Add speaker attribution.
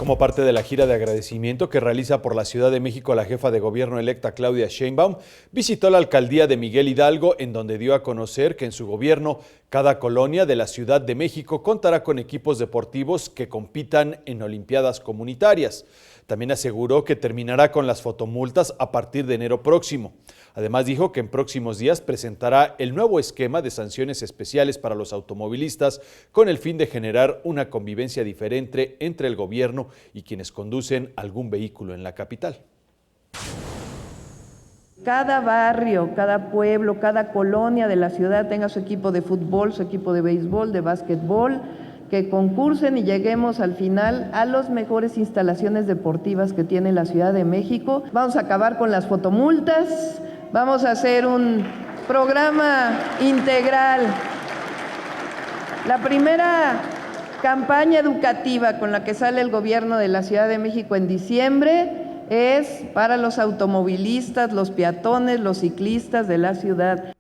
Speaker 1: Como parte de la gira de agradecimiento que realiza por la Ciudad de México, la jefa de gobierno electa Claudia Sheinbaum visitó la alcaldía de Miguel Hidalgo, en donde dio a conocer que en su gobierno cada colonia de la Ciudad de México contará con equipos deportivos que compitan en olimpiadas comunitarias. También aseguró que terminará con las fotomultas a partir de enero próximo. Además dijo que en próximos días presentará el nuevo esquema de sanciones especiales para los automovilistas con el fin de generar una convivencia diferente entre el gobierno y quienes conducen algún vehículo en la capital.
Speaker 2: Cada barrio, cada pueblo, cada colonia de la ciudad tenga su equipo de fútbol, su equipo de béisbol, de básquetbol, que concursen y lleguemos al final a las mejores instalaciones deportivas que tiene la Ciudad de México. Vamos a acabar con las fotomultas, vamos a hacer un programa integral. La primera campaña educativa con la que sale el gobierno de la Ciudad de México en diciembre es para los automovilistas, los peatones, los ciclistas de la ciudad.